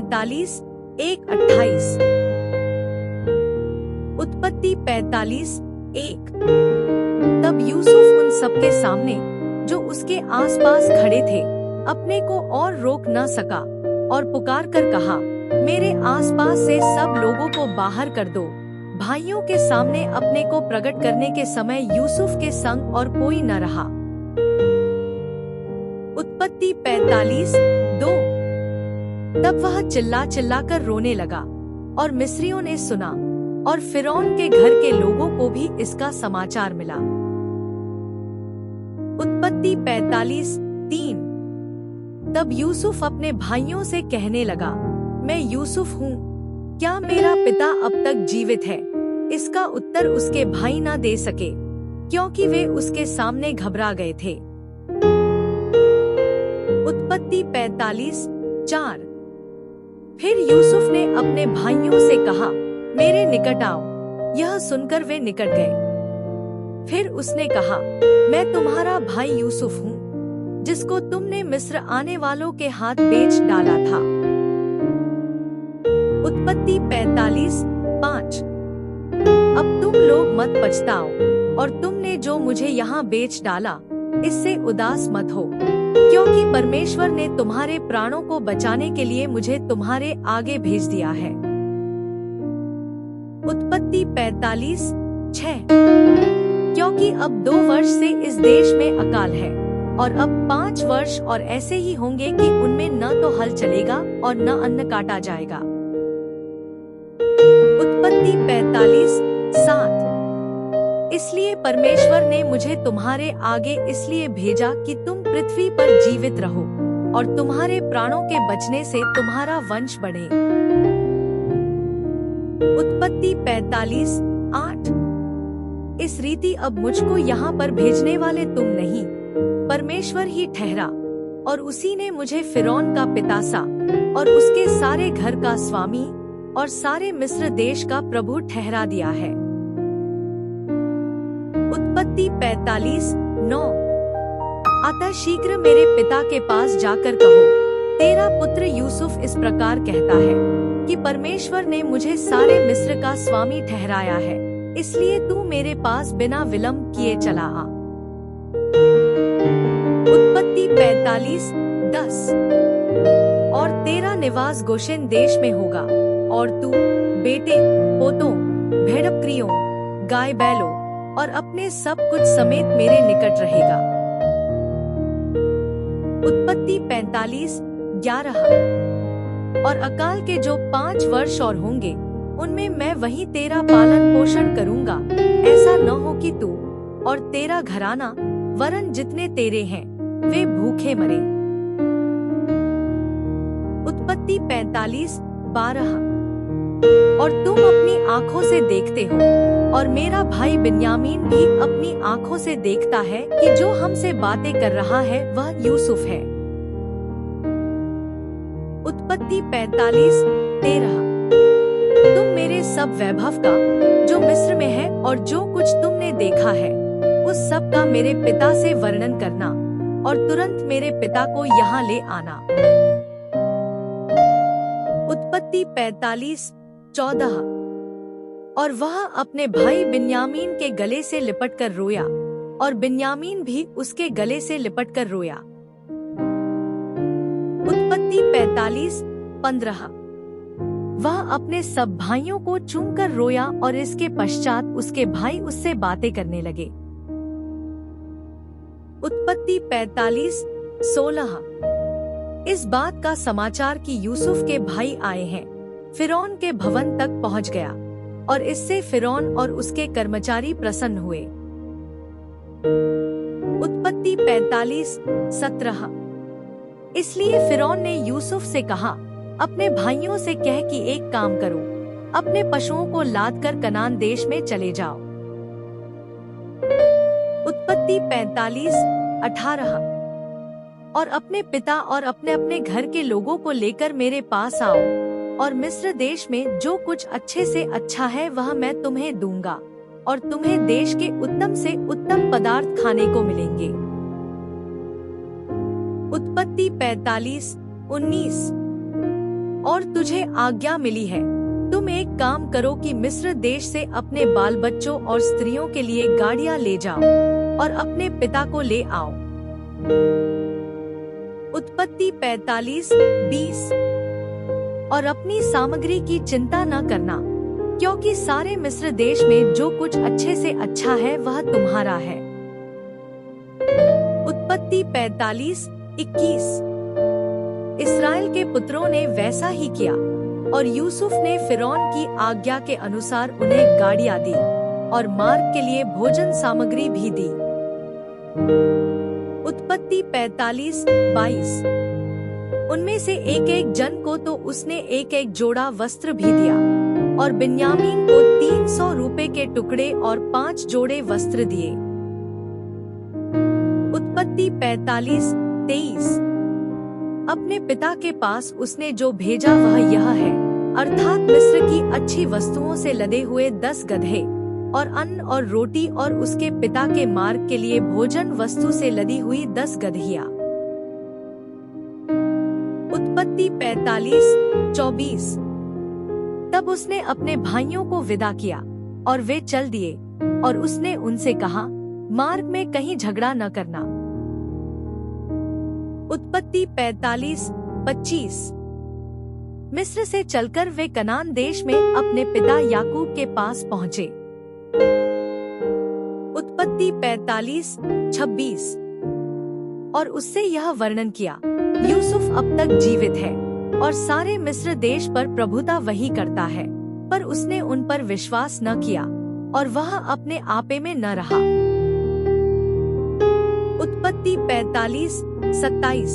45 1:28। उत्पत्ति 45 1। तब यूसुफ उन सबके सामने जो उसके आसपास खड़े थे अपने को और रोक न सका और पुकार कर कहा, मेरे आसपास से सब लोगों को बाहर कर दो। भाइयों के सामने अपने को प्रकट करने के समय यूसुफ के संग और कोई न रहा। उत्पत्ति 45 2। तब वह चिल्ला चिल्ला कर रोने लगा और मिस्रियों ने सुना और फिरौन के घर के लोगों को भी इसका समाचार मिला। उत्पत्ति 45 3। तब यूसुफ अपने भाइयों से कहने लगा, मैं यूसुफ हूँ, क्या मेरा पिता अब तक जीवित है? इसका उत्तर उसके भाई ना दे सके, क्योंकि वे उसके सामने घबरा गए थे। उत्पत्ति 45 4। फिर यूसुफ ने अपने भाइयों से कहा, मेरे निकट आओ। यह सुनकर वे निकट गए। फिर उसने कहा, मैं तुम्हारा भाई यूसुफ हूँ, जिसको तुमने मिस्र आने वालों के हाथ बेच डाला था। उत्पत्ति 45 5। अब तुम लोग मत पछताओ, और तुमने जो मुझे यहाँ बेच डाला, इससे उदास मत हो, क्योंकि परमेश्वर ने तुम्हारे प्राणों को बचाने के लिए मुझे तुम्हारे आगे भेज दिया है। उत्पत्ति 45 6। क्योंकि अब 2 वर्ष से इस देश में अकाल है, और अब 5 वर्ष और ऐसे ही होंगे कि उनमें न तो हल चलेगा और न अन्न काटा जाएगा। उत्पत्ति 45 7। इसलिए परमेश्वर ने मुझे तुम्हारे आगे इसलिए भेजा कि तुम पृथ्वी पर जीवित रहो और तुम्हारे प्राणों के बचने से तुम्हारा वंश बढ़े। उत्पत्ति 45 8। इस रीति अब मुझको यहाँ पर भेजने वाले तुम नहीं, परमेश्वर ही ठहरा, और उसी ने मुझे फिरौन का पितासा और उसके सारे घर का स्वामी और सारे मिस्र देश का प्रभु ठहरा दिया है। उत्पत्ति 45 9। अतः शीघ्र मेरे पिता के पास जाकर कहो, तेरा पुत्र यूसुफ इस प्रकार कहता है कि परमेश्वर ने मुझे सारे मिस्र का स्वामी ठहराया है, इसलिए तू मेरे पास बिना विलंब किए चला आ। उत्पत्ति 45 10। और तेरा निवास गोशेन देश में होगा, और तू बेटे, पोतों, भेड़-बकरियों, गाय बैलों और अपने सब कुछ समेत मेरे निकट रहेगा। उत्पत्ति 45 11। और अकाल के जो 5 वर्ष और होंगे, उनमें मैं वहीं तेरा पालन पोषण करूंगा, ऐसा न हो कि तू और तेरा घराना वरन जितने तेरे हैं वे भूखे मरे। उत्पत्ति 45 12। और तुम अपनी आंखों से देखते हो, और मेरा भाई बिन्यामीन भी अपनी आंखों से देखता है कि जो हमसे बातें कर रहा है वह यूसुफ है। उत्पत्ति 45 13। तुम मेरे सब वैभव का जो मिस्र में है और जो कुछ तुमने देखा है, उस सब का मेरे पिता से वर्णन करना, और तुरंत मेरे पिता को यहाँ ले आना। उत्पत्ति 45 14। और वह अपने भाई बिन्यामीन के गले से लिपटकर रोया, और बिन्यामीन भी उसके गले से लिपटकर रोया। उत्पत्ति 45 15। वह अपने सब भाइयों को चूमकर रोया, और इसके पश्चात उसके भाई उससे बातें करने लगे। उत्पत्ति 45 16। इस बात का समाचार कि यूसुफ के भाई आए हैं, फिरौन के भवन तक पहुंच गया, और इससे फिरौन और उसके कर्मचारी प्रसन्न हुए। उत्पत्ति 45 17। इसलिए फिरौन ने यूसुफ से कहा, अपने भाइयों से कह कि एक काम करो, अपने पशुओं को लादकर कनान देश में चले जाओ। उत्पत्ति 45 18। और अपने पिता और अपने अपने घर के लोगों को लेकर मेरे पास आओ, और मिस्र देश में जो कुछ अच्छे से अच्छा है वह मैं तुम्हें दूंगा, और तुम्हें देश के उत्तम से उत्तम पदार्थ खाने को मिलेंगे। उत्पत्ति 45 19। और तुझे आज्ञा मिली है, तुम एक काम करो कि मिस्र देश से अपने बाल बच्चों और स्त्रियों के लिए गाड़ियां ले जाओ और अपने पिता को ले आओ। उत्पत्ति 45:20। और अपनी सामग्री की चिंता न करना, क्योंकि सारे मिस्र देश में जो कुछ अच्छे से अच्छा है वह तुम्हारा है। उत्पत्ति 45:21। इस्राएल के पुत्रों ने वैसा ही किया और यूसुफ ने फिरौन की आज्ञा के अनुसार उन्हें गाड़ियां दी और मार्ग के लिए भोजन सामग्री भी दी। उत्पत्ति 45:22। उनमें से एक एक जन को तो उसने एक एक जोड़ा वस्त्र भी दिया और बिन्यामीन को 300 रुपए के टुकड़े और 5 जोड़े वस्त्र दिए। उत्पत्ति 45:23। अपने पिता के पास उसने जो भेजा वह यह है, अर्थात मिस्र की अच्छी वस्तुओं से लदे हुए 10 गधे और अन्न और रोटी, और उसके पिता के मार्ग के लिए भोजन वस्तु से लदी हुई 10 गदहियां। उत्पत्ति 45:24। तब उसने अपने भाइयों को विदा किया और वे चल दिए, और उसने उनसे कहा, मार्ग में कहीं झगड़ा न करना। उत्पत्ति 45:25। मिस्र से चलकर वे कनान देश में अपने पिता याकूब के पास पहुँचे। उत्पत्ति 45:26। और उससे यह वर्णन किया, यूसुफ अब तक जीवित है और सारे मिस्र देश पर प्रभुता वही करता है, पर उसने उन पर विश्वास न किया और वह अपने आपे में न रहा। उत्पत्ति 45:27।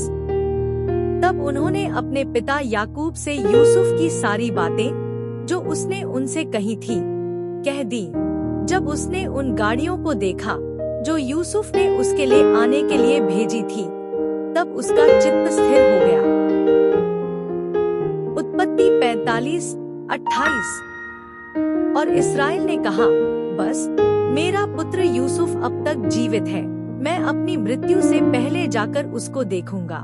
तब उन्होंने अपने पिता याकूब से यूसुफ की सारी बातें जो उसने उनसे कही थी कह दी। जब उसने उन गाड़ियों को देखा जो यूसुफ ने उसके लिए आने के लिए भेजी थी, तब उसका चित्त स्थिर हो गया। उत्पत्ति 45:28। और इस्राएल ने कहा, बस मेरा पुत्र यूसुफ अब तक जीवित है, मैं अपनी मृत्यु से पहले जाकर उसको देखूंगा।